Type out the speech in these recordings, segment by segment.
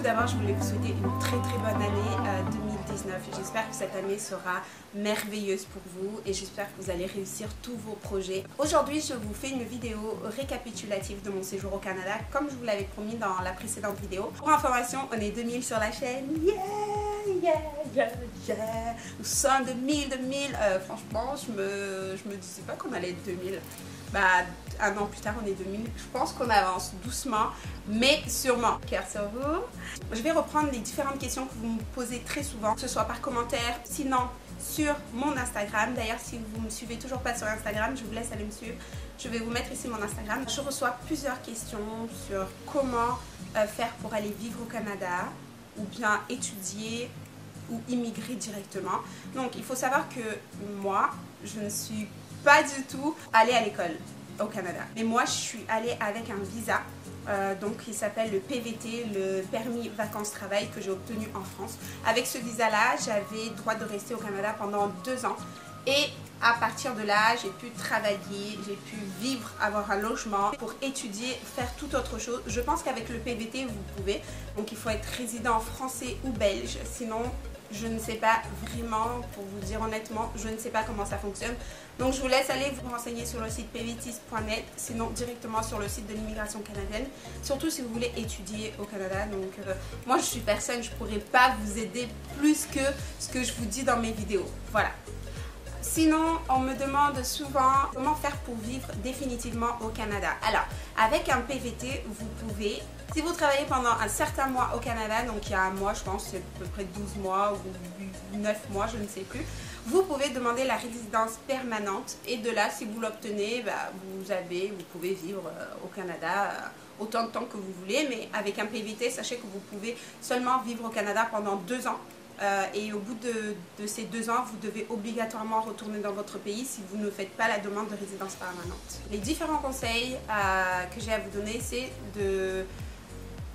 d'abord, je voulais vous souhaiter une très bonne année 2019. J'espère que cette année sera merveilleuse pour vous et j'espère que vous allez réussir tous vos projets. Aujourd'hui, je vous fais une vidéo récapitulative de mon séjour au Canada, comme je vous l'avais promis dans la précédente vidéo. Pour information, on est 2000 sur la chaîne. Nous sommes 2000. Franchement, je me disais pas qu'on allait être 2000. Bah, un an plus tard, on est 2000. Je pense qu'on avance doucement, mais sûrement. Cœur sur vous. Je vais reprendre les différentes questions que vous me posez très souvent, que ce soit par commentaire, sinon sur mon Instagram. D'ailleurs, si vous ne me suivez toujours pas sur Instagram, je vous laisse aller me suivre. Je vais vous mettre ici mon Instagram. Je reçois plusieurs questions sur comment faire pour aller vivre au Canada, ou bien étudier ou immigrer directement. Donc, il faut savoir que moi, je ne suis pas du tout allée à l'école au Canada. Mais moi, je suis allée avec un visa, donc il s'appelle le PVT, le permis vacances-travail que j'ai obtenu en France. Avec ce visa-là, j'avais droit de rester au Canada pendant 2 ans. Et à partir de là, j'ai pu travailler, j'ai pu vivre, avoir un logement pour étudier, faire toute autre chose. Je pense qu'avec le PVT, vous pouvez. Donc, il faut être résident français ou belge. Sinon, je ne sais pas vraiment, pour vous dire honnêtement, je ne sais pas comment ça fonctionne. Donc, je vous laisse aller vous renseigner sur le site pvtis.net, sinon directement sur le site de l'immigration canadienne. Surtout si vous voulez étudier au Canada. Donc, moi, je suis personne, je ne pourrais pas vous aider plus que ce que je vous dis dans mes vidéos. Voilà. Sinon, on me demande souvent comment faire pour vivre définitivement au Canada. Alors, avec un PVT, vous pouvez, si vous travaillez pendant un certain mois au Canada, donc il y a un mois, je pense, c'est à peu près 12 mois ou 9 mois, je ne sais plus, vous pouvez demander la résidence permanente et de là, si vous l'obtenez, vous pouvez vivre au Canada autant de temps que vous voulez, mais avec un PVT, sachez que vous pouvez seulement vivre au Canada pendant 2 ans. Et au bout de ces 2 ans, vous devez obligatoirement retourner dans votre pays si vous ne faites pas la demande de résidence permanente. Les différents conseils que j'ai à vous donner, c'est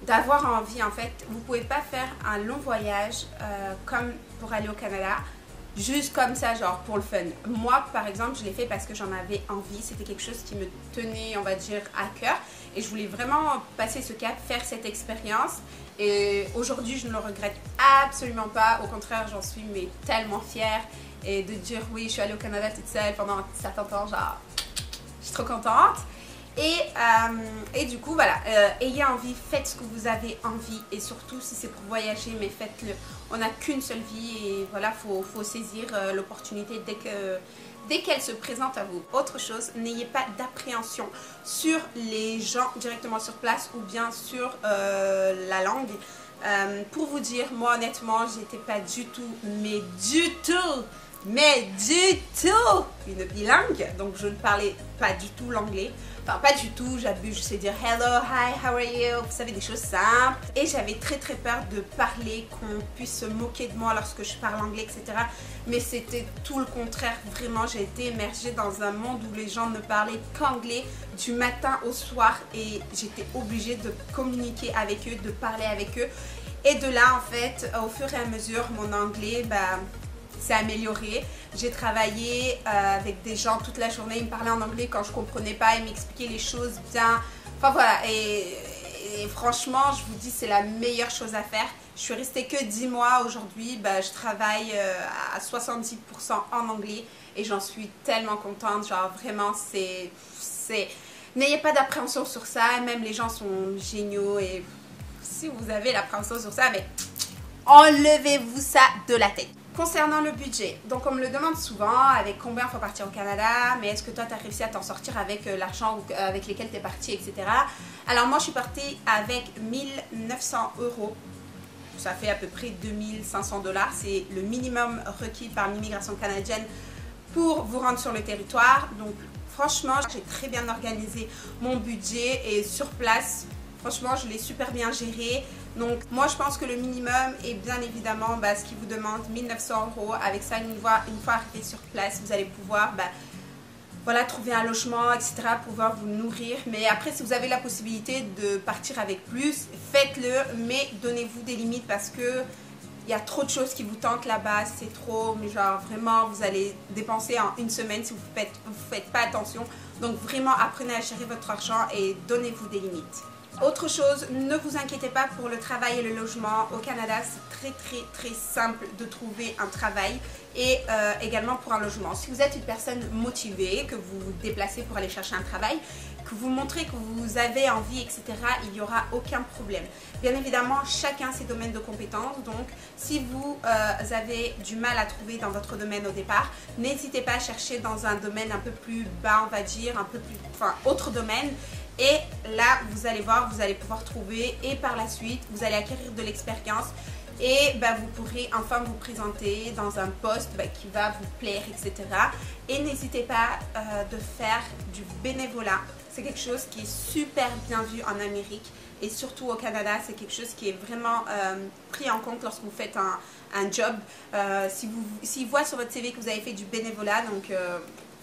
d'avoir envie en fait. Vous ne pouvez pas faire un long voyage comme pour aller au Canada, juste comme ça, genre pour le fun. Moi, par exemple, je l'ai fait parce que j'en avais envie. C'était quelque chose qui me tenait, on va dire, à cœur. Et je voulais vraiment passer ce cap, faire cette expérience. Et aujourd'hui, je ne le regrette absolument pas. Au contraire, j'en suis mais tellement fière. Et de dire, oui, je suis allée au Canada toute seule pendant un certain temps, genre, je suis trop contente. Et du coup, voilà, ayez envie, faites ce que vous avez envie. Et surtout, si c'est pour voyager, mais faites-le. On n'a qu'une seule vie et voilà, faut saisir l'opportunité dès qu'elle se présente à vous. Autre chose, n'ayez pas d'appréhension sur les gens directement sur place ou bien sur la langue. Pour vous dire, moi honnêtement, j'étais pas du tout, mais du tout une bilingue. Donc je ne parlais pas du tout l'anglais. Enfin, pas du tout, j'abuse, je sais dire hello, hi, how are you, vous savez, des choses simples. Et j'avais très peur de parler, qu'on puisse se moquer de moi lorsque je parle anglais, etc. Mais c'était tout le contraire, vraiment, j'ai été immergée dans un monde où les gens ne parlaient qu'anglais du matin au soir. Et j'étais obligée de communiquer avec eux, de parler avec eux. Et de là, en fait, au fur et à mesure, mon anglais, s'est amélioré. J'ai travaillé avec des gens toute la journée, ils me parlaient en anglais quand je ne comprenais pas, ils m'expliquaient les choses bien. Enfin voilà, et franchement, je vous dis, c'est la meilleure chose à faire. Je suis restée que 10 mois aujourd'hui, je travaille à 70% en anglais et j'en suis tellement contente. Genre vraiment, n'ayez pas d'appréhension sur ça, même les gens sont géniaux et si vous avez l'appréhension sur ça, mais enlevez-vous ça de la tête. Concernant le budget, donc on me le demande souvent, avec combien il faut partir au Canada, mais est-ce que toi tu as réussi à t'en sortir avec l'argent avec lequel tu es parti, etc. Alors moi je suis partie avec 1900 €, ça fait à peu près 2500 $, c'est le minimum requis par l'immigration canadienne pour vous rendre sur le territoire. Donc franchement j'ai très bien organisé mon budget et sur place, franchement je l'ai super bien géré. Donc moi je pense que le minimum est bien évidemment ce qui vous demande 1900 €. Avec ça, une fois arrivé sur place, vous allez pouvoir voilà, trouver un logement, etc. pouvoir vous nourrir. Mais après, si vous avez la possibilité de partir avec plus, faites-le, mais donnez-vous des limites parce que il y a trop de choses qui vous tentent là-bas, c'est trop, mais genre vraiment vous allez dépenser en une semaine si vous faites pas attention. Donc vraiment apprenez à gérer votre argent et donnez-vous des limites. Autre chose, ne vous inquiétez pas pour le travail et le logement. Au Canada, c'est très simple de trouver un travail et également pour un logement. Si vous êtes une personne motivée, que vous vous déplacez pour aller chercher un travail, que vous montrez que vous avez envie, etc., il n'y aura aucun problème. Bien évidemment, chacun ses domaines de compétences. Donc, si vous avez du mal à trouver dans votre domaine au départ, n'hésitez pas à chercher dans un domaine un peu plus bas, on va dire, un peu plus, enfin, autre domaine. Et là, vous allez voir, vous allez pouvoir trouver et par la suite, vous allez acquérir de l'expérience et vous pourrez enfin vous présenter dans un poste qui va vous plaire, etc. Et n'hésitez pas de faire du bénévolat. C'est quelque chose qui est super bien vu en Amérique et surtout au Canada. C'est quelque chose qui est vraiment pris en compte lorsque vous faites un job. S'ils voient sur votre CV que vous avez fait du bénévolat, donc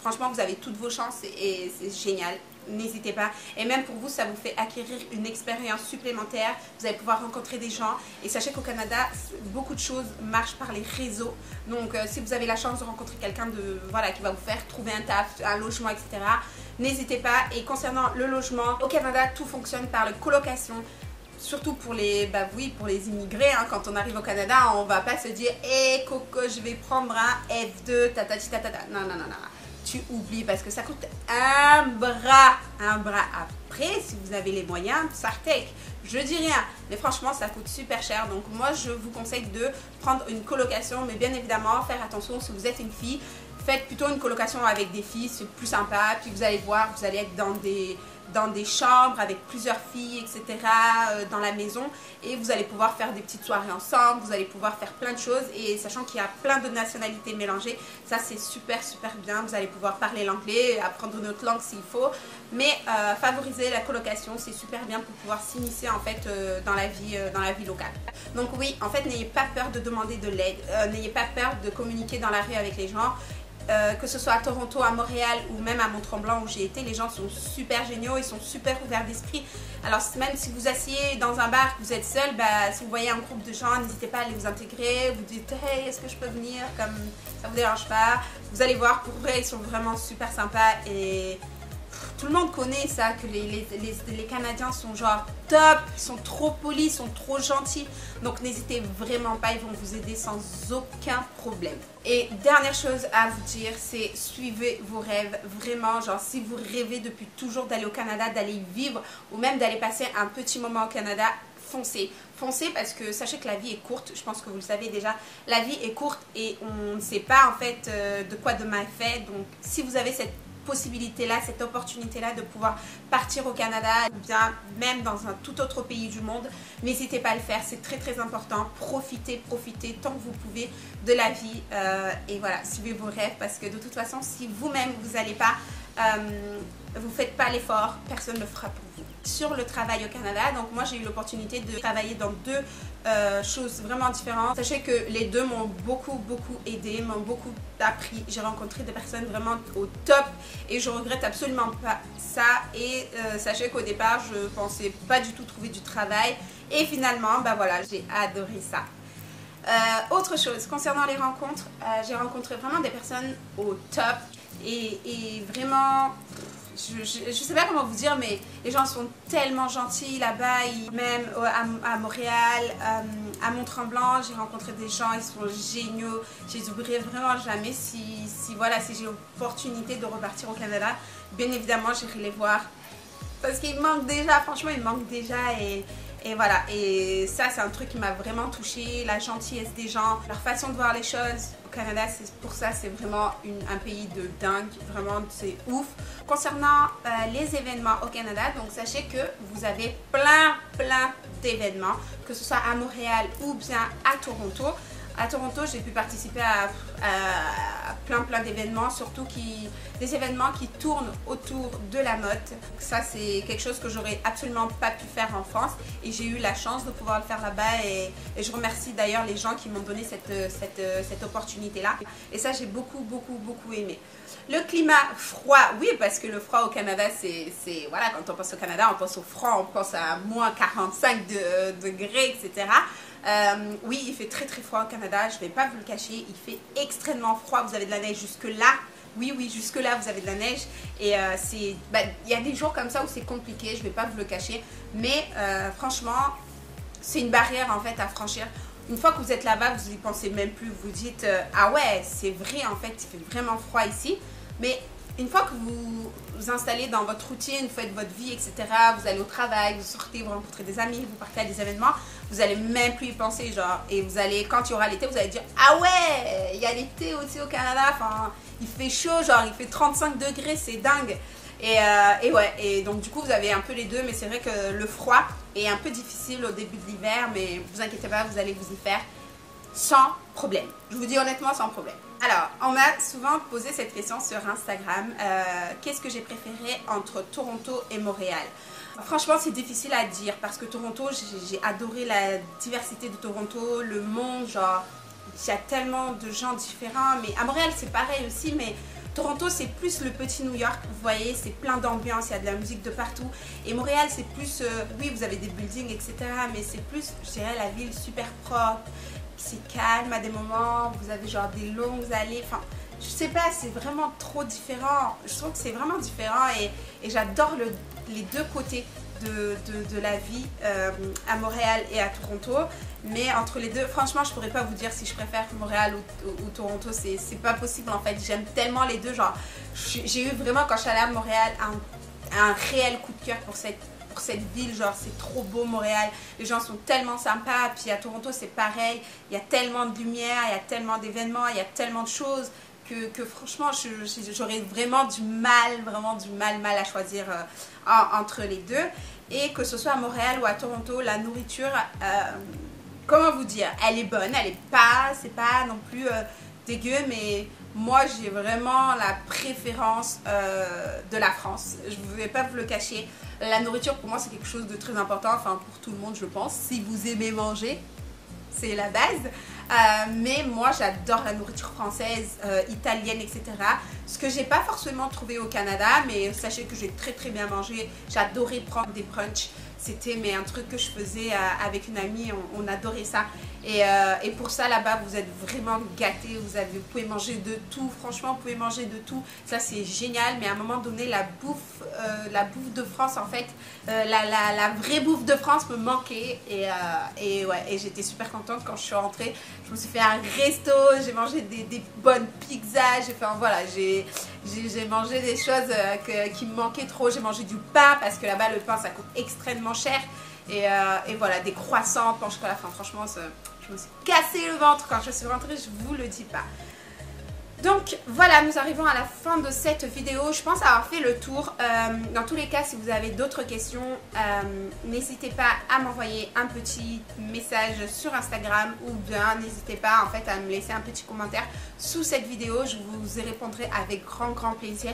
franchement, vous avez toutes vos chances et c'est génial. N'hésitez pas. Et même pour vous, ça vous fait acquérir une expérience supplémentaire. Vous allez pouvoir rencontrer des gens. Et sachez qu'au Canada, beaucoup de choses marchent par les réseaux. Donc, si vous avez la chance de rencontrer quelqu'un qui va vous faire trouver un taf, un logement, etc., n'hésitez pas. Et concernant le logement, au Canada, tout fonctionne par la colocation. Surtout pour les, pour les immigrés, hein. Quand on arrive au Canada, on ne va pas se dire « Hé, Coco, je vais prendre un F2, tatati tatata ». Non. Tu oublies parce que ça coûte un bras. Après, si vous avez les moyens, Sartec, je dis rien, mais franchement ça coûte super cher. Donc moi je vous conseille de prendre une colocation, mais bien évidemment faire attention. Si vous êtes une fille, faites plutôt une colocation avec des filles, c'est plus sympa. Puis vous allez voir, vous allez être dans des chambres avec plusieurs filles, etc. Dans la maison, et vous allez pouvoir faire des petites soirées ensemble, vous allez pouvoir faire plein de choses, et sachant qu'il y a plein de nationalités mélangées, ça c'est super bien. Vous allez pouvoir parler l'anglais, apprendre une autre langue s'il faut, mais favoriser la colocation, c'est super bien pour pouvoir s'initier en fait dans la vie locale. Donc oui, en fait, n'ayez pas peur de demander de l'aide, n'ayez pas peur de communiquer dans la rue avec les gens. Que ce soit à Toronto, à Montréal ou même à Mont-Tremblant où j'ai été, les gens sont super géniaux, ils sont super ouverts d'esprit. Alors même si vous asseyez dans un bar, que vous êtes seul, si vous voyez un groupe de gens, n'hésitez pas à aller vous intégrer, vous dites « Hey, est-ce que je peux venir ?» Comme ça vous dérange pas. Vous allez voir, pour vrai, ils sont vraiment super sympas et tout le monde connaît ça, que les Canadiens sont genre top, ils sont trop polis, ils sont trop gentils. Donc n'hésitez vraiment pas, ils vont vous aider sans aucun problème. Et dernière chose à vous dire, c'est suivez vos rêves. Vraiment, genre si vous rêvez depuis toujours d'aller au Canada, d'aller vivre ou même d'aller passer un petit moment au Canada, foncez. Foncez parce que sachez que la vie est courte, je pense que vous le savez déjà, la vie est courte et on ne sait pas en fait de quoi demain est fait. Donc si vous avez cette possibilité-là, cette opportunité-là de pouvoir partir au Canada ou bien même dans un tout autre pays du monde, n'hésitez pas à le faire, c'est très important. Profitez tant que vous pouvez de la vie et voilà, suivez vos rêves parce que de toute façon, si vous-même vous n'allez pas, vous faites pas l'effort, personne ne le fera pour vous. Sur le travail au Canada, donc moi j'ai eu l'opportunité de travailler dans deux choses vraiment différentes. Sachez que les deux m'ont beaucoup aidé, m'ont beaucoup appris. J'ai rencontré des personnes vraiment au top et je regrette absolument pas ça. Et sachez qu'au départ je pensais pas du tout trouver du travail et finalement voilà, j'ai adoré ça. Autre chose, concernant les rencontres, j'ai rencontré vraiment des personnes au top et vraiment, je sais pas comment vous dire, mais les gens sont tellement gentils là-bas, même à Montréal, à Mont-Tremblant, j'ai rencontré des gens, ils sont géniaux, je les oublierai vraiment jamais. Si j'ai l'opportunité de repartir au Canada, bien évidemment j'irai les voir parce qu'ils me manquent déjà, franchement ils me manquent déjà et voilà, et ça c'est un truc qui m'a vraiment touchée, la gentillesse des gens, leur façon de voir les choses. Au Canada, pour ça c'est vraiment un pays de dingue, vraiment c'est ouf. Concernant les événements au Canada, donc sachez que vous avez plein d'événements, que ce soit à Montréal ou bien à Toronto. À Toronto, j'ai pu participer à plein d'événements, surtout des événements qui tournent autour de la mode. Ça, c'est quelque chose que j'aurais absolument pas pu faire en France et j'ai eu la chance de pouvoir le faire là-bas et je remercie d'ailleurs les gens qui m'ont donné cette opportunité-là. Et ça, j'ai beaucoup aimé. Le climat froid, oui, parce que le froid au Canada, voilà, quand on pense au Canada, on pense au froid, on pense à moins 45 degrés, etc. Oui, il fait très froid au Canada, je ne vais pas vous le cacher, il fait extrêmement froid, vous avez de la neige jusque là, Oui, oui, jusque-là, vous avez de la neige. Et il y a des jours comme ça où c'est compliqué, je vais pas vous le cacher. Mais franchement, c'est une barrière en fait à franchir. Une fois que vous êtes là-bas, vous n'y pensez même plus. Vous dites, ah ouais, c'est vrai en fait, il fait vraiment froid ici. Mais une fois que vous vous installez dans votre routine, vous faites votre vie, etc., vous allez au travail, vous sortez, vous rencontrez des amis, vous partez à des événements, vous allez même plus y penser, genre, et vous allez, quand il y aura l'été, vous allez dire, ah ouais, il y a l'été aussi au Canada, enfin, il fait chaud, genre, il fait 35 degrés, c'est dingue. Et ouais, et donc du coup, vous avez un peu les deux, mais c'est vrai que le froid est un peu difficile au début de l'hiver, mais vous inquiétez pas, vous allez vous y faire sans problème. Je vous dis honnêtement, sans problème. Alors, on m'a souvent posé cette question sur Instagram. Qu'est-ce que j'ai préféré entre Toronto et Montréal? Franchement, c'est difficile à dire parce que Toronto, j'ai adoré la diversité de Toronto, le monde, genre, il y a tellement de gens différents. Mais à Montréal, c'est pareil aussi, mais Toronto, c'est plus le petit New York, vous voyez, c'est plein d'ambiance, il y a de la musique de partout. Et Montréal, c'est plus, oui, vous avez des buildings, etc. Mais c'est plus, je dirais, la ville super propre. C'est calme à des moments, vous avez genre des longues allées, enfin je sais pas, c'est vraiment trop différent, je trouve que c'est vraiment différent et j'adore les deux côtés de la vie à Montréal et à Toronto, mais entre les deux, franchement je pourrais pas vous dire si je préfère Montréal ou Toronto, c'est pas possible en fait, j'aime tellement les deux, genre j'ai eu vraiment quand je suis allée à Montréal un réel coup de cœur pour cette ville, genre c'est trop beau Montréal, les gens sont tellement sympas, puis à Toronto c'est pareil, il y a tellement de lumière, il y a tellement d'événements, il y a tellement de choses que franchement j'aurais vraiment du mal à choisir entre les deux, et que ce soit à Montréal ou à Toronto, la nourriture, comment vous dire, elle est bonne, c'est pas non plus dégueu, mais moi j'ai vraiment la préférence de la France, je ne vais pas vous le cacher. La nourriture pour moi c'est quelque chose de très important, enfin pour tout le monde je pense, si vous aimez manger, c'est la base. Mais moi j'adore la nourriture française, italienne, etc. Ce que j'ai pas forcément trouvé au Canada, mais sachez que j'ai très bien mangé, j'adorais prendre des brunchs. C'était un truc que je faisais avec une amie, on adorait ça. Et pour ça, là-bas, vous êtes vraiment gâtés, vous pouvez manger de tout, franchement, vous pouvez manger de tout. Ça, c'est génial, mais à un moment donné, la bouffe de France, en fait, la vraie bouffe de France me manquait. Ouais, et j'étais super contente quand je suis rentrée. Je me suis fait un resto, j'ai mangé des bonnes pizzas, j'ai mangé des choses qui me manquaient trop. J'ai mangé du pain, parce que là-bas, le pain, ça coûte extrêmement cher. Et voilà, des croissants, pain au chocolat, enfin franchement, je me suis cassé le ventre quand je suis rentrée, je vous le dis pas. Donc voilà, nous arrivons à la fin de cette vidéo. Je pense avoir fait le tour. Dans tous les cas, si vous avez d'autres questions, n'hésitez pas à m'envoyer un petit message sur Instagram, ou bien n'hésitez pas en fait à me laisser un petit commentaire sous cette vidéo. Je vous y répondrai avec grand plaisir.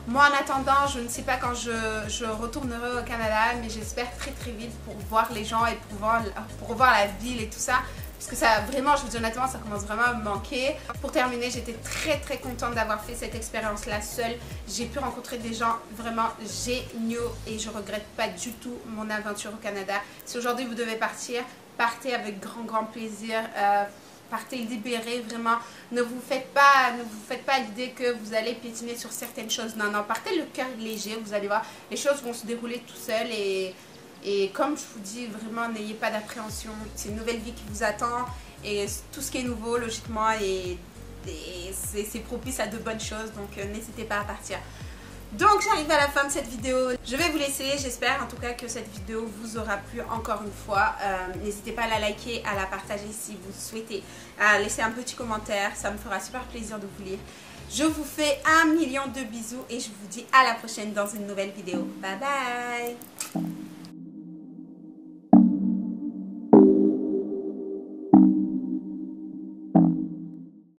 Moi en attendant, je ne sais pas quand je retournerai au Canada, mais j'espère très vite pour voir les gens et pour revoir la ville et tout ça. Parce que ça, vraiment, je vous dis honnêtement, ça commence vraiment à me manquer. Pour terminer, j'étais très contente d'avoir fait cette expérience-là seule. J'ai pu rencontrer des gens vraiment géniaux et je regrette pas du tout mon aventure au Canada. Si aujourd'hui vous devez partir, partez avec grand plaisir. Partez libérés, vraiment. Ne vous faites pas l'idée que vous allez piétiner sur certaines choses. Non, partez le cœur léger, vous allez voir, les choses vont se dérouler tout seul et comme je vous dis, vraiment, n'ayez pas d'appréhension. C'est une nouvelle vie qui vous attend et tout ce qui est nouveau, logiquement, c'est propice à de bonnes choses, donc n'hésitez pas à partir. Donc j'arrive à la fin de cette vidéo, je vais vous laisser, j'espère en tout cas que cette vidéo vous aura plu encore une fois. N'hésitez pas à la liker, à la partager si vous souhaitez, à laisser un petit commentaire, ça me fera super plaisir de vous lire. Je vous fais 1 million de bisous et je vous dis à la prochaine dans une nouvelle vidéo. Bye bye.